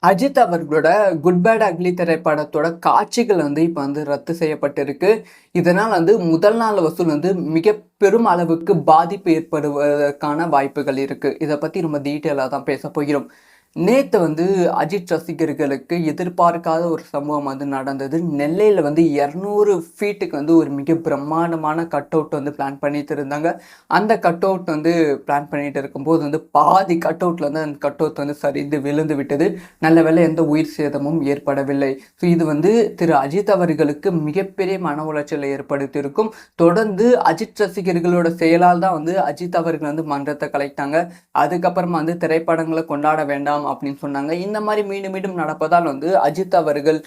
அஜித் அவர்களோட good bad ugly திரைப்படத்தோட காட்சிகள் இப்போ ரத்து செய்யப்பட்டிருக்கு. இதனால் முதல் நாள் வசூல் மிக பெரும் அளவுக்கு பாதிப்பு ஏற்படுவதற்கான வாய்ப்புகள் இருக்கு. இதை பத்தி ரொம்ப டீட்டெயிலாக தான் பேச போகிறோம். நேத்து அஜித் ரசிகர்களுக்கு எதிர்பார்க்காத ஒரு சம்பவம் நடந்தது. நெல்லையில 200 ஃபீட்டுக்கு ஒரு மிக பிரம்மாண்டமான கட் அவுட் பிளான் பண்ணிட்டு இருந்தாங்க. அந்த கட் அவுட் பிளான் பண்ணிட்டு இருக்கும்போது பாதி கட் அவுட்ல அந்த கட் அவுட் சரிந்து விழுந்து விட்டது. நல்ல வேளை எந்த உயிர் சேதமும் ஏற்படவில்லை. ஸோ இது திரு அஜித் அவர்களுக்கு மிகப்பெரிய மன உளைச்சலை ஏற்படுத்தியிருக்கும். தொடர்ந்து அஜித் ரசிகர்களோட செயலால் தான் அஜித் அவர்கள் மன்றத்தை கலைத்தாங்க. அதுக்கப்புறமா திரைப்படங்களை கொண்டாட வேண்டாம் அப்படின்னு சொன்னாங்க. இந்த மாதிரி மீண்டும் மீண்டும் நடப்பதால் அஜித் அவர்கள்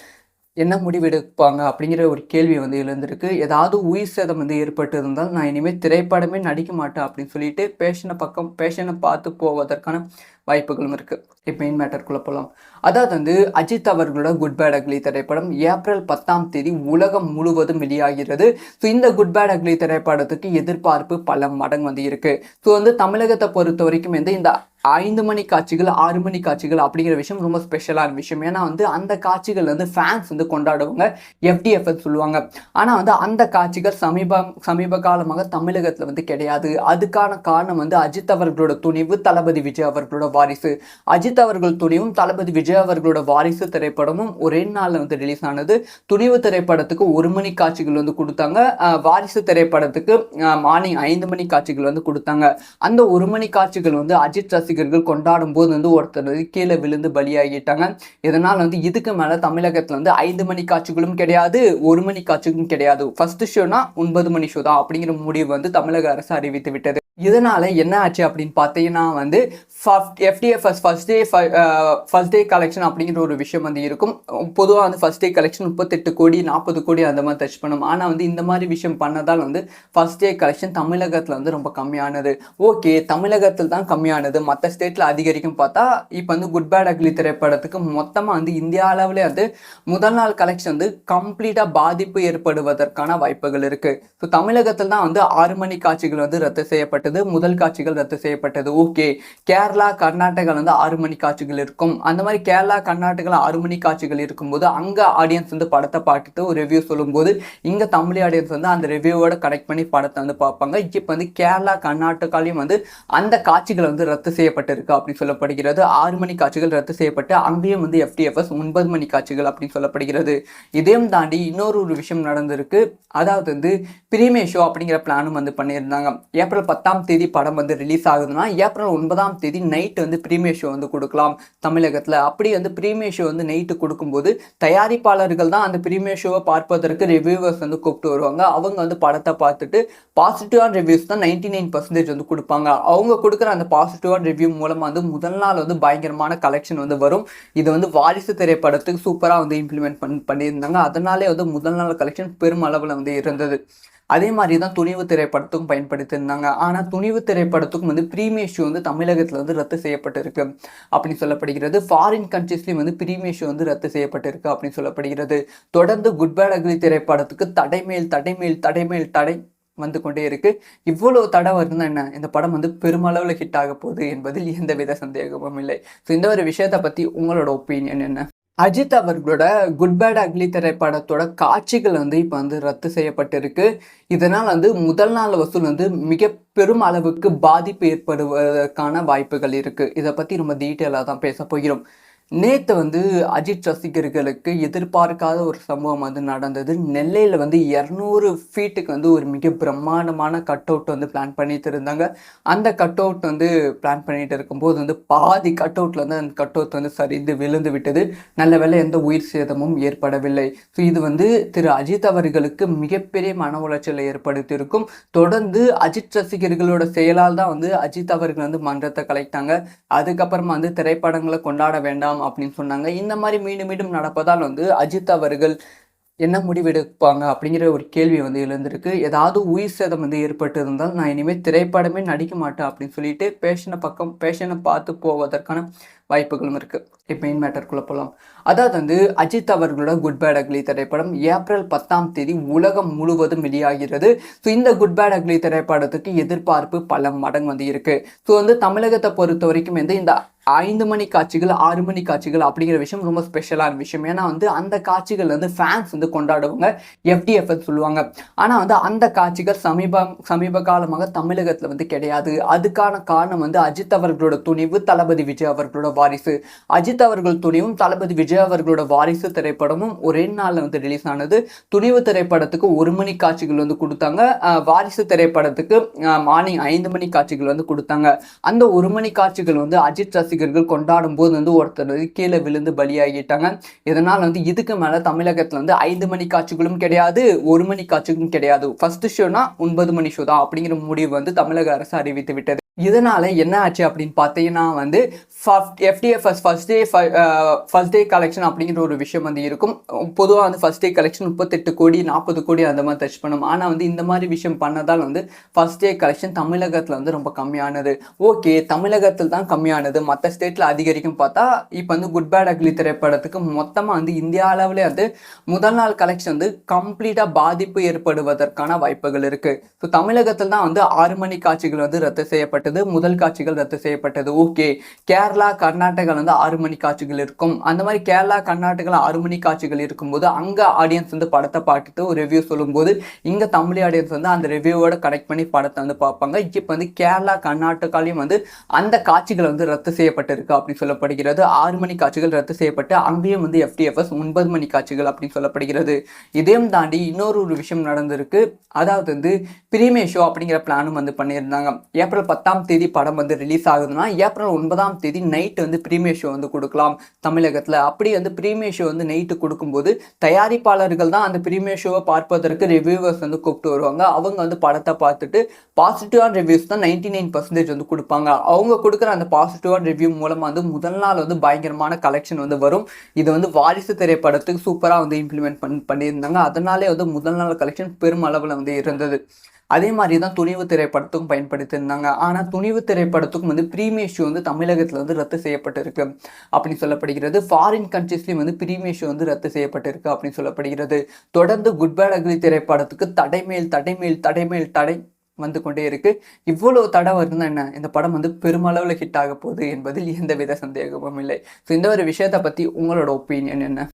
என்ன முடிவெடுப்பாங்க அப்படிங்கிற ஒரு கேள்வி எழுந்திருக்கு. ஏதாவது உயிர் சேதம் ஏற்பட்டு இருந்தால் நான் இனிமேல் திரைப்படமே நடிக்க மாட்டேன் அப்படின்னு சொல்லிட்டு பேஷனை பார்த்து போவதற்கான வாய்ப்புகளும் இருக்கு. இப்போ மெயின் மேட்டருக்குள்ள போகலாம். அதாவது அஜித் அவர்களோட குட் பேட் அக்லி திரைப்படம் ஏப்ரல் 10 உலகம் முழுவதும் வெளியாகிறது. ஸோ இந்த குட் பேட் அக்லி திரைப்படத்துக்கு எதிர்பார்ப்பு பல மடங்கு இருக்கு. ஸோ தமிழகத்தை பொறுத்த வரைக்கும் இந்த 5 மணி காட்சிகள் 6 மணி காட்சிகள் அப்படிங்கிற விஷயம் ரொம்ப ஸ்பெஷலான விஷயம். ஏன்னா அந்த காட்சிகள் ஃபேன்ஸ் கொண்டாடுவாங்க, FDFS சொல்லுவாங்க. ஆனால் அந்த காட்சிகள் சமீப காலமாக தமிழகத்தில் கிடையாது. அதுக்கான காரணம் அஜித் அவர்களோட துணிவு, தளபதி விஜய் அவர்களோட வாரிசு. அஜித் அவர்கள் துணிவும் தளபதி விஜய் அவர்களோட வாரிசு திரைப்படமும் ஒரே நாளில் ரிலீஸ் ஆனது. துணிவு திரைப்படத்துக்கு 1 மணி காட்சிகள் கொடுத்தாங்க. வாரிசு திரைப்படத்துக்கு மார்னிங் 5 மணி காட்சிகள் கொடுத்தாங்க. அந்த 1 மணி காட்சிகள் அஜித் ரசிகர்கள் கொண்டாடும் போது ஒருத்தர் கீழே விழுந்து பலியாகிட்டாங்க. இதனால் இதுக்கு மேல தமிழகத்துல 5 மணி காட்சிகளும் கிடையாது, 1 மணி காட்சிகளும் கிடையாது. ஃபர்ஸ்ட் ஷோனா 9 மணி ஷோ தான் அப்படிங்கிற முடிவு தமிழக அரசு அறிவித்து விட்டது. இதனால என்ன ஆச்சு அப்படின்னு பார்த்தீங்கன்னா FDFS ஃபர்ஸ்ட் டே கலெக்ஷன் அப்படிங்கிற ஒரு விஷயம் இருக்கும். பொதுவாக ஃபர்ஸ்ட் டே கலெக்ஷன் 38 கோடி 40 கோடி அந்த மாதிரி டச் பண்ணும். ஆனால் இந்த மாதிரி விஷயம் பண்ணதால் ஃபர்ஸ்ட் டே கலெக்ஷன் தமிழகத்தில் ரொம்ப கம்மியானது. ஓகே, தமிழகத்தில் தான் கம்மியானது, மற்ற ஸ்டேட்டில் அதிகரிக்கும் பார்த்தா இப்போ குட் பேட் அக்லி திரைப்படத்துக்கு மொத்தமாக இந்தியா அளவில் முதல் நாள் கலெக்ஷன் கம்ப்ளீட்டாக பாதிப்பு ஏற்படுவதற்கான வாய்ப்புகள் இருக்கு. ஸோ தமிழகத்தில் தான் 6 மணி காட்சிகள் ரத்து செய்யப்பட்டது. முதல் காட்சிகள் ரத்து செய்யப்பட்டது. ஓகே, கேரளா கர்நாடகா 6 மணி காட்சிகள் இருக்கும். அந்த மாதிரி கேரளா கர்நாடகா 6 மணி காட்சிகள் இருக்கும்போது அங்க ஆடியன்ஸ் படத்தை பார்த்துட்டு ஒரு ரிவ்யூ சொல்லும்போது இங்க தமிழ் ஆடியன்ஸ் அந்த ரிவ்யூவோட கனெக்ட் பண்ணி படத்தை பார்ப்பாங்க. இப்போ கேரளா கர்நாடகாலையும் அந்த காட்சிகள் ரத்து செய்யப்பட்டிருக்கு அப்படின்னு சொல்லப்படுகிறது. 6 மணி காட்சிகள் ரத்து செய்யப்பட்டு அங்கேயும் FDFS 9 மணி காட்சிகள் அப்படின்னு சொல்லப்படுகிறது. இதையும் தாண்டி இன்னொரு விஷயம் நடந்திருக்கு. அதாவது பிரீமியர் ஷோ அப்படிங்கிற பிளானும் பண்ணியிருந்தாங்க. ஏப்ரல் 10 படம் ரிலீஸ் ஆகுதுன்னா ஏப்ரல் 9 நைட் பிரீமியர் ஷோ கொடுக்கலாம் தமிழகத்தில். அப்படி பிரீமியர் ஷோ நைட்டு கொடுக்கும்போது தயாரிப்பாளர்கள் தான் அந்த பிரீமியர் ஷோவை பார்ப்பதற்கு ரிவ்யூவர்ஸ் கூப்பிட்டு வருவாங்க. அவங்க படத்தை பார்த்துட்டு பாசிட்டிவான ரிவ்யூஸ் தான் 99% கொடுப்பாங்க. அவங்க கொடுக்குற அந்த பாசிட்டிவான ரிவ்யூ மூலமாக முதல் நாள் பயங்கரமான கலெக்ஷன் வரும். இது வாரிசு திரைப்படத்துக்கு சூப்பராக இம்ப்ளிமெண்ட் பண்ணியிருந்தாங்க. அதனாலே முதல் நாள் கலெக்ஷன் பெரும் அளவில் இருந்தது. அதே மாதிரி தான் துணிவு திரைப்படத்துக்கும் பயன்படுத்தியிருந்தாங்க. ஆனால் துணிவு திரைப்படத்துக்கும் பிரீமியர் ஷோ தமிழகத்தில் ரத்து செய்யப்பட்டிருக்கு அப்படின்னு சொல்லப்படுகிறது. ஃபாரின் கண்ட்ரீஸ்லையும் பிரீமியர் ஷோ ரத்து செய்யப்பட்டிருக்கு அப்படின்னு சொல்லப்படுகிறது. தொடர்ந்து குட் பேட் அக்லி திரைப்படத்துக்கு தடை வந்து கொண்டே இருக்கு. இவ்வளவு தடை வருதுன்னா என்ன, இந்த படம் பெருமளவில் ஹிட் ஆக போகுது என்பதில் எந்தவித சந்தேகமும் இல்லை. ஸோ இந்த ஒரு விஷயத்தை பற்றி உங்களோட ஒப்பீனியன் என்ன? அஜித் அவர்களோட குட் பேட் அக்லி திரைப்படத்தோட காட்சிகள் இப்போ ரத்து செய்யப்பட்டிருக்கு. இதனால் முதல் நாள் வசூல் மிக பெரும் அளவுக்கு பாதிப்பு ஏற்படுவதற்கான வாய்ப்புகள் இருக்கு. இதை பற்றி ரொம்ப டீட்டெயிலாக தான் பேச போகிறோம். நேத்து அஜித் ரசிகர்களுக்கு எதிர்பார்க்காத ஒரு சம்பவம் நடந்தது. நெல்லையில 200 ஃபீட்டுக்கு ஒரு மிக பிரம்மாண்டமான கட் அவுட் பிளான் பண்ணிட்டு இருந்தாங்க. அந்த கட் அவுட் பிளான் பண்ணிட்டு இருக்கும்போது பாதி கட் அவுட்ல அந்த கட் அவுட் சரிந்து விழுந்து விட்டது. நல்ல வேளை எந்த உயிர் சேதமும் ஏற்படவில்லை. ஸோ இது திரு அஜித் அவர்களுக்கு மிகப்பெரிய மன உளைச்சலை ஏற்படுத்தியிருக்கும். தொடர்ந்து அஜித் ரசிகர்களோட செயலால் தான் அஜித் அவர்கள் மன்றத்தை கலைத்தாங்க. அதுக்கப்புறமா திரைப்படங்களை கொண்டாட வேண்டாம் அப்படின்னு சொன்னாங்க. இந்த மாதிரி மீண்டும் மீண்டும் நடப்பதால் அஜித் அவர்கள் என்ன முடிவெடுப்பாங்க அப்படிங்கிற ஒரு கேள்வி எழுந்திருக்கு. ஏதாவது உயிர் சேதம் ஏற்பட்டு இருந்தால் நான் இனிமேல் திரைப்படமே நடிக்க மாட்டேன் அப்படின்னு சொல்லிட்டு பேஷனை பார்த்து போவதற்கான வாய்ப்புகளும் இருக்கு. இப்போ மெயின் மேட்டருக்குள்ள போகலாம். அதாவது வந்து அஜித் அவர்களோட குட் பேட் அக்லி திரைப்படம் ஏப்ரல் 10ஆம் தேதி உலகம் முழுவதும் வெளியாகிறது. ஸோ இந்த குட் பேட் அக்லி திரைப்படத்துக்கு எதிர்பார்ப்பு பல மடங்கு வந்து இருக்கு. ஸோ வந்து தமிழகத்தை பொறுத்த வரைக்கும் வந்து இந்த 5 மணி காட்சிகள் 6 மணி காட்சிகள் அப்படிங்கிற விஷயம் ரொம்ப ஸ்பெஷலான விஷயம். ஏன்னா வந்து அந்த காட்சிகள் வந்து ஃபேன்ஸ் வந்து கொண்டாடுவாங்க, FDFS சொல்லுவாங்க. ஆனால் வந்து அந்த காட்சிகள் சமீப காலமாக தமிழகத்தில் வந்து கிடையாது. அதுக்கான காரணம் வந்து அஜித் அவர்களோட துணிவு, தளபதி விஜய் அவர்களோட வாரிசு. அஜித் அவர்கள் துணிவும் தளபதி விஜய் அவர்களோட வாரிசு திரைப்படமும் ஒரே நாளில் வந்து ரிலீஸ் ஆனது. துணிவு திரைப்படத்துக்கு 1 மணி காட்சிகள் வந்து கொடுத்தாங்க, வாரிசு திரைப்படத்துக்கு மார்னிங் 5 மணி காட்சிகள் வந்து கொடுத்தாங்க. அந்த 1 மணி காட்சிகள் வந்து அஜித் ரசிகர்கள் கொண்டாடும் போது வந்து ஒருத்தர் வந்து கீழே விழுந்து பலியாகிட்டாங்க. இதனால் வந்து இதுக்கு மேலே தமிழகத்தில் வந்து 5 மணி காட்சிகளும் கிடையாது, 1 மணி காட்சிகளும் கிடையாது. ஃபர்ஸ்ட் ஷோனா 9 மணி ஷோ தான் அப்படிங்கிற முடிவு வந்து தமிழக அரசு அறிவித்து விட்டது. இதனால என்ன ஆச்சு அப்படின்னு பார்த்தீங்கன்னா வந்து FDFS ஃபர்ஸ்ட் டே கலெக்ஷன் அப்படிங்கிற ஒரு விஷயம் வந்து இருக்கும். பொதுவாக வந்து ஃபர்ஸ்ட் டே கலெக்ஷன் 38 கோடி 40 கோடி அந்த மாதிரி டச் பண்ணும். ஆனால் வந்து இந்த மாதிரி விஷயம் பண்ணதால் வந்து ஃபர்ஸ்ட் டே கலெக்ஷன் தமிழகத்தில் வந்து ரொம்ப கம்மியானது. ஓகே, தமிழகத்தில் தான் கம்மியானது, மற்ற ஸ்டேட்டில் அதிகரிக்கும் பார்த்தா இப்போ வந்து குட் பேட் அக்லி திரைப்படத்துக்கு மொத்தமாக வந்து இந்தியா அளவிலே வந்து முதல் நாள் கலெக்ஷன் வந்து கம்ப்ளீட்டாக பாதிப்பு ஏற்படுவதற்கான வாய்ப்புகள் இருக்குது. ஸோ தமிழகத்தில் தான் வந்து 6 மணி காட்சிகள் வந்து ரத்து செய்யப்பட்டது, முதல் காட்சிகள் ரத்து செய்யப்பட்டது. ஓகே, கேரளா கர்நாடகா வந்து 6 மணி காட்சிகள் இருக்கும். அந்த மாதிரி கேரளா கர்நாடகா 6 மணி காட்சிகள் இருக்கும்போது அங்கே ஆடியன்ஸ் வந்து படத்தை பார்த்துட்டு ஒரு ரிவ்யூ சொல்லும்போது இங்கே தமிழ் ஆடியன்ஸ் வந்து அந்த ரிவ்யூவோட கனெக்ட் பண்ணி படத்தை வந்து பார்ப்பாங்க. இப்போ வந்து கேரளா கர்நாடகாலையும் வந்து அந்த காட்சிகள் வந்து ரத்து செய்யப்பட்டிருக்கு அப்படின்னு சொல்லப்படுகிறது. 6 மணி காட்சிகள் ரத்து செய்யப்பட்டு அங்கேயும் வந்து FDFS 9 மணி காட்சிகள் அப்படின்னு சொல்லப்படுகிறது. இதையும் தாண்டி இன்னொரு விஷயம் நடந்திருக்கு. அதாவது வந்து பிரீமியர் ஷோ அப்படிங்கிற பிளானும் வந்து பண்ணியிருந்தாங்க. ஏப்ரல் 10ஆம் தேதி படம் வந்து ரிலீஸ் ஆகுதுன்னா ஏப்ரல் 9ஆம் தேதி நைட் வந்து பிரீமியர் ஷோ வந்து கொடுக்கலாம் தமிழகத்தில். அப்படி வந்து பிரீமியர் ஷோ வந்து நைட்டு கொடுக்கும்போது தயாரிப்பாளர்கள் தான் அந்த பிரீமியர் ஷோவை பார்ப்பதற்கு ரிவ்யூவர்ஸ் வந்து கூப்பிட்டு வருவாங்க. அவங்க வந்து படத்தை பார்த்துட்டு பாசிட்டிவான ரிவ்யூஸ் தான் 99% வந்து கொடுப்பாங்க. அவங்க கொடுக்குற அந்த பாசிட்டிவான ரிவ்யூ மூலமாக வந்து முதல் நாள் வந்து பயங்கரமான கலெக்ஷன் வந்து வரும். இதை வந்து வாரிசு திரைப்படத்துக்கு சூப்பராக வந்து இம்ப்ளிமெண்ட் பண்ணியிருந்தாங்க. அதனாலே வந்து முதல் நாள் கலெக்ஷன் பெரும் அளவில் வந்து இருந்தது. அதே மாதிரி தான் துணிவு திரைப்படத்துக்கும் பயன்படுத்தியிருந்தாங்க. ஆனால் துணிவு திரைப்படத்துக்கும் வந்து பிரீமியர் ஷோ வந்து தமிழகத்தில் வந்து ரத்து செய்யப்பட்டிருக்கு அப்படின்னு சொல்லப்படுகிறது. ஃபாரின் கண்ட்ரீஸ்லேயும் வந்து பிரீமியர் ஷோ வந்து ரத்து செய்யப்பட்டிருக்கு அப்படின்னு சொல்லப்படுகிறது. தொடர்ந்து குட் பேட் அக்லி திரைப்படத்துக்கு தடை வந்து கொண்டே இருக்கு. இவ்வளவு தடை வருதுன்னா என்ன, இந்த படம் வந்து பெருமளவில் ஹிட் ஆக போகுது என்பதில் எந்தவித சந்தேகமும் இல்லை. ஸோ இந்த ஒரு விஷயத்தை பற்றி உங்களோட ஒப்பீனியன் என்ன?